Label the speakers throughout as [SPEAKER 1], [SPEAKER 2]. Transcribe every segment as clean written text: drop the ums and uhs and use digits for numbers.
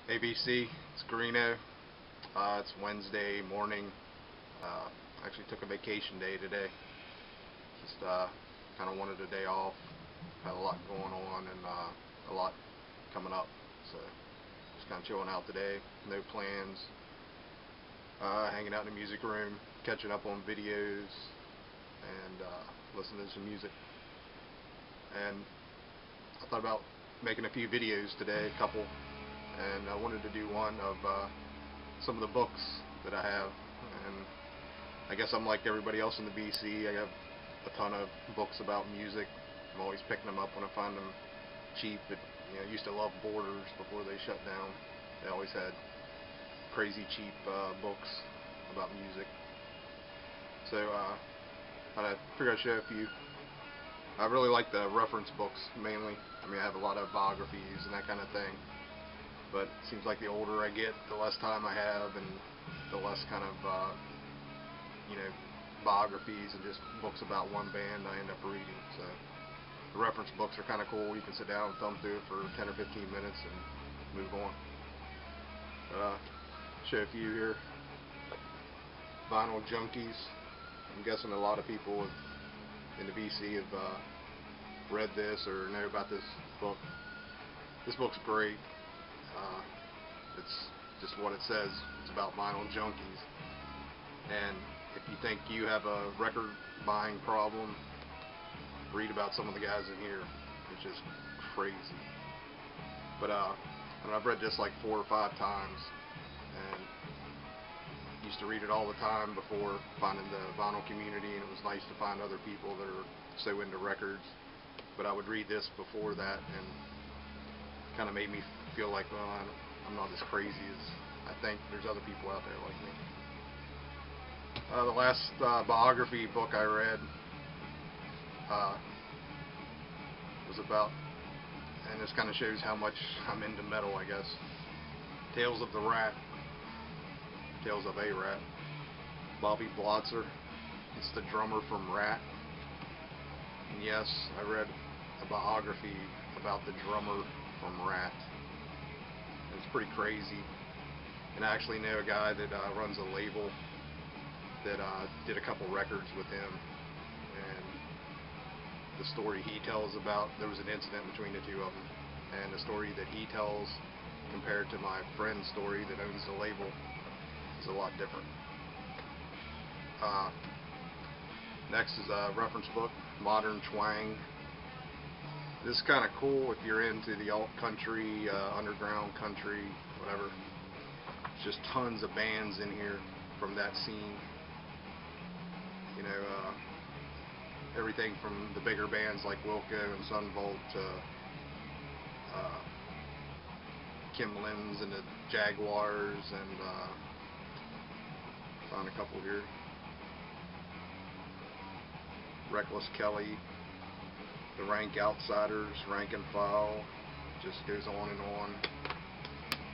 [SPEAKER 1] ABC, it's Greeno. It's Wednesday morning. Actually took a vacation day today. Just kind of wanted a day off. Had a lot going on and a lot coming up. So just kind of chilling out today. No plans. Hanging out in the music room, catching up on videos, and listening to some music. And I thought about making a few videos today, a couple, and I wanted to do one of some of the books that I have. And I guess I'm like everybody else in the BC. I have a ton of books about music. I'm always picking them up when I find them cheap. I used to love Borders before they shut down. They always had crazy cheap books about music. So I figured I'd show a few. I really like the reference books mainly. I mean, I have a lot of biographies and that kind of thing. But it seems like the older I get, the less time I have, and the less kind of biographies and just books about one band I end up reading. So the reference books are kind of cool. You can sit down and thumb through it for 10 or 15 minutes and move on. Show a few here. Vinyl Junkies. I'm guessing a lot of people in the BC have read this or know about this book. This book's great. It's just what it says. It's about vinyl junkies. And if you think you have a record buying problem, read about some of the guys in here. It's just crazy. But I've read this like 4 or 5 times, and used to read it all the time before finding the vinyl community, and it was nice to find other people that are so into records. But I would read this before that, and kind of made me feel like, well, I'm not as crazy as I think. There's other people out there like me. The last biography book I read was about, and this kind of shows how much I'm into metal, I guess. Tales of the Rat. Tales of a Rat. Bobby Blotzer. It's the drummer from Rat. And yes, I read a biography about the drummer from Rat. It's pretty crazy. And I actually know a guy that runs a label that did a couple records with him. And the story he tells about, there was an incident between the two of them. And the story that he tells compared to my friend's story that owns the label is a lot different. Next is a reference book, Modern Twang. This is kind of cool if you're into the alt country, underground country, whatever. There's just tons of bands in here from that scene. Everything from the bigger bands like Wilco and Sunvolt to Kim Limbs and the Jaguars, and found a couple here. Reckless Kelly, the Rank Outsiders, Rank and File, just goes on and on.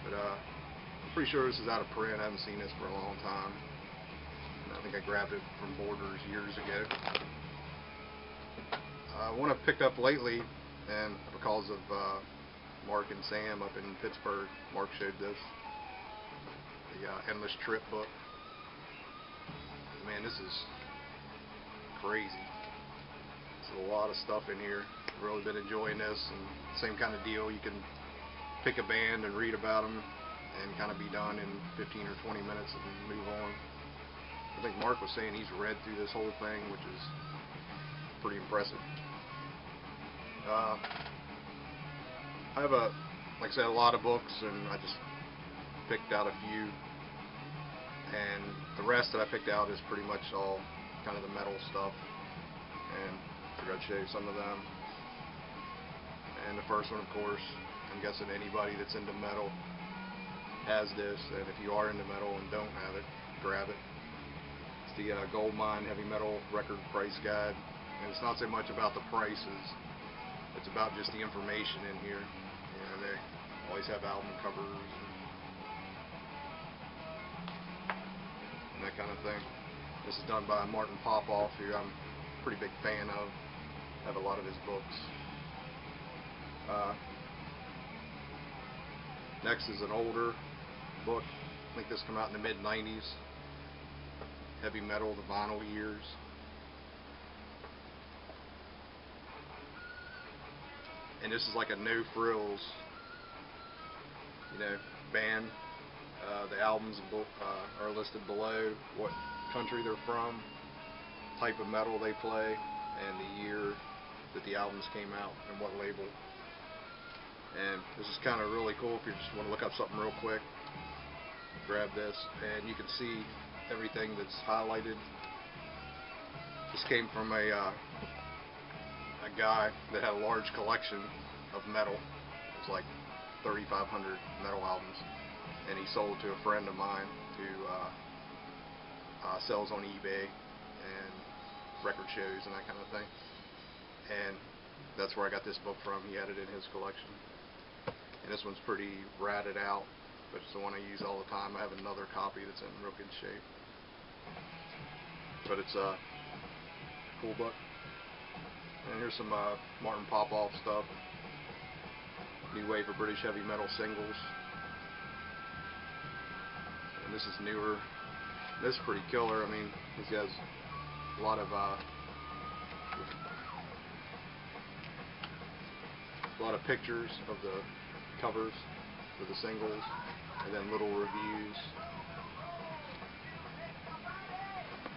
[SPEAKER 1] But I'm pretty sure this is out of print. I haven't seen this for a long time. And I think I grabbed it from Borders years ago. One I've picked up lately, and because of Mark and Sam up in Pittsburgh, Mark showed this, the Endless Trip book. Man, this is crazy. There's a lot of stuff in here. I've really been enjoying this, and same kind of deal. You can pick a band and read about them and kind of be done in 15 or 20 minutes and move on. I think Mark was saying he's read through this whole thing, which is pretty impressive. I have like I said, a lot of books, and I just picked out a few, and the rest that I picked out is pretty much all kind of the metal stuff, and I figured I'd show you some of them. And the first one, of course, I'm guessing anybody that's into metal has this, and if you are into metal and don't have it, grab it. It's the Goldmine Heavy Metal Record Price Guide, and it's not so much about the prices, it's about just the information in here. They always have album covers and that kind of thing. This is done by Martin Popoff, who I'm a pretty big fan of. I have a lot of his books. Next is an older book. I think this came out in the mid-90s. Heavy Metal, the Vinyl Years. And this is like a no frills, band. The albums are listed below, what country they're from, type of metal they play, and the year that the albums came out, and what label. And this is kind of really cool if you just want to look up something real quick. Grab this, and you can see everything that's highlighted. This came from a guy that had a large collection of metal. It was like 3,500 metal albums, and he sold to a friend of mine who sells on eBay and record shows and that kind of thing. And that's where I got this book from. He had it in his collection, and this one's pretty ratted out, but it's the one I use all the time. I have another copy that's in real good shape, but it's a cool book. And here's some Martin Popoff stuff. New wave of British heavy metal singles. And this is newer. This is pretty killer. I mean, this has a lot of pictures of the covers for the singles, and then little reviews.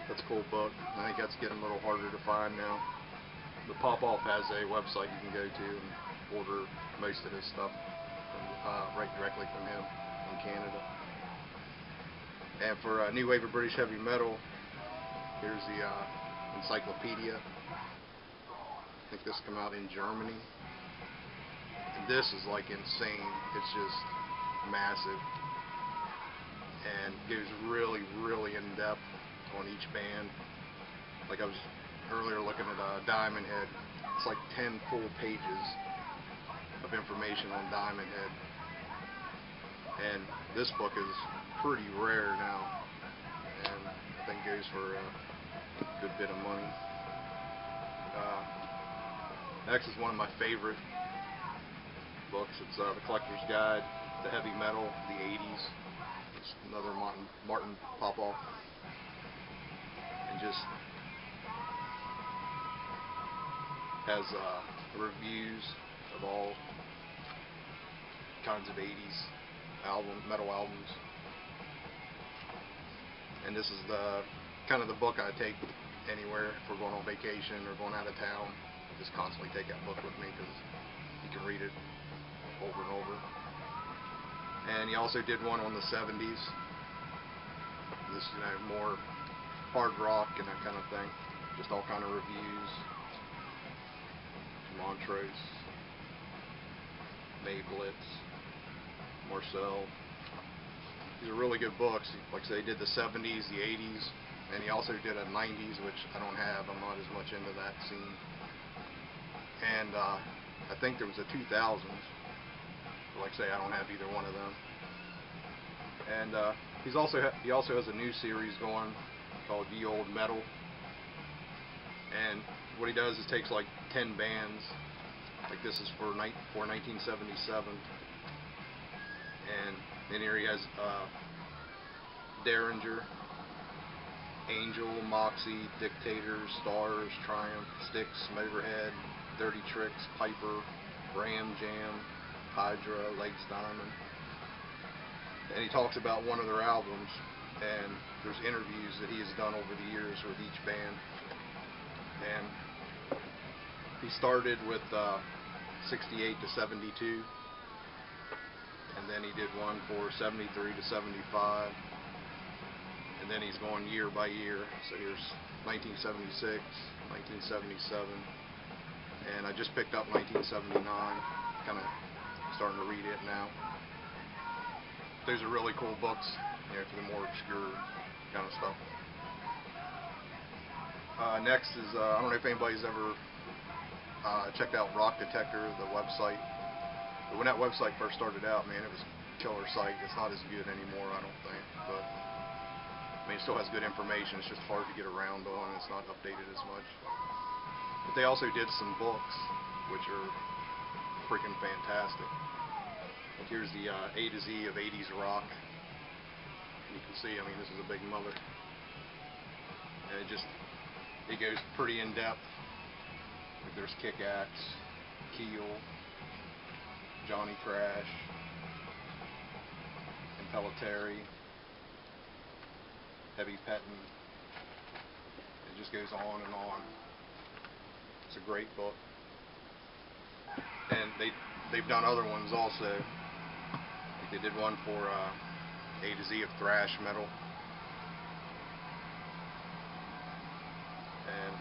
[SPEAKER 1] That's a cool book. I think that's getting a little harder to find now. The Popoff has a website you can go to and order most of his stuff right directly from him in Canada. And for New Wave of British Heavy Metal, here's the encyclopedia. I think this came out in Germany. And this is like insane. It's just massive and goes really, really in depth on each band. Like I was earlier looking at Diamond Head. It's like 10 full pages of information on Diamond Head. And this book is pretty rare now, and I think goes for a good bit of money. Next is one of my favorite books. It's The Collector's Guide to Heavy Metal, the 80s. It's another Martin Popoff. And just has reviews of all kinds of 80s metal albums. And this is the kind of the book I take anywhere if we're going on vacation or going out of town. I just constantly take that book with me because you can read it over and over. And he also did one on the 70s. This, more hard rock and that kind of thing. Just all kind of reviews. Montrose, Mayblitz, Marcel. These are really good books. Like I say, he did the 70s, the 80s, and he also did a 90s, which I don't have. I'm not as much into that scene. And I think there was a 2000s. Like I say, I don't have either one of them. And he also has a new series going called Ye Olde Metal. And what he does is takes like 10 bands, like this is for 1977, and then here he has Derringer, Angel, Moxie, Dictator, Stars, Triumph, Styx, Motorhead, Dirty Tricks, Piper, Ram Jam, Hydra, Legs Diamond. And he talks about one of their albums, and there's interviews that he has done over the years with each band. And he started with 68 to 72, and then he did one for 73 to 75, and then he's going year by year. So here's 1976, 1977, and I just picked up 1979, kind of starting to read it now. Those are really cool books, for the more obscure kind of stuff. Next is, I don't know if anybody's ever checked out Rock Detector, the website. But when that website first started out, man, it was a killer site. It's not as good anymore, I don't think. But I mean, it still has good information. It's just hard to get around on. It's not updated as much. But they also did some books, which are freaking fantastic. Like here's the A to Z of 80s rock. You can see, I mean, this is a big mother. And it goes pretty in depth. Like there's Kick-Axe, Keel, Johnny Crash, Impellitteri, Heavy Pettin'. It just goes on and on. It's a great book. And they've done other ones also. Like they did one for A to Z of thrash metal, and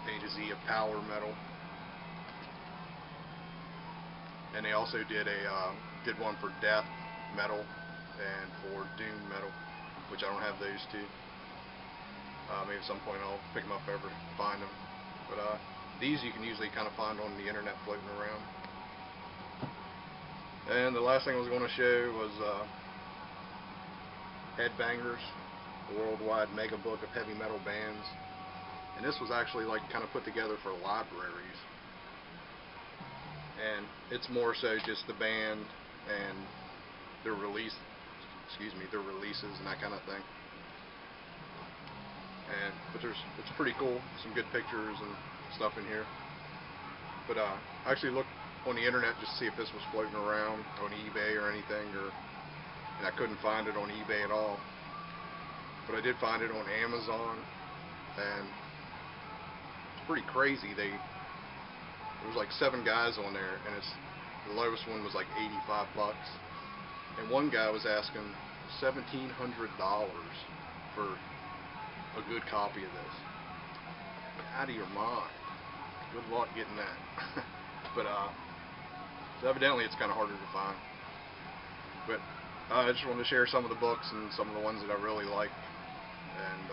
[SPEAKER 1] A to Z of power metal, and they also did one for death metal and for doom metal, which I don't have those two. Maybe at some point I'll pick them up if I ever find them. But these you can usually kind of find on the internet floating around. And the last thing I was going to show was Headbangers, the worldwide mega book of heavy metal bands. And this was actually like kind of put together for libraries. And it's more so just the band and their releases and that kind of thing. But it's pretty cool, some good pictures and stuff in here. But I actually looked on the internet just to see if this was floating around on eBay or anything, and I couldn't find it on eBay at all. But I did find it on Amazon, and it's pretty crazy. There was like 7 guys on there, and the lowest one was like $85, and one guy was asking $1,700 for a good copy of this. Get out of your mind. Good luck getting that. But so evidently it's kind of harder to find. But I just wanted to share some of the books and some of the ones that I really like, and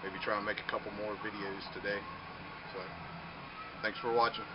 [SPEAKER 1] maybe try and make a couple more videos today. So thanks for watching.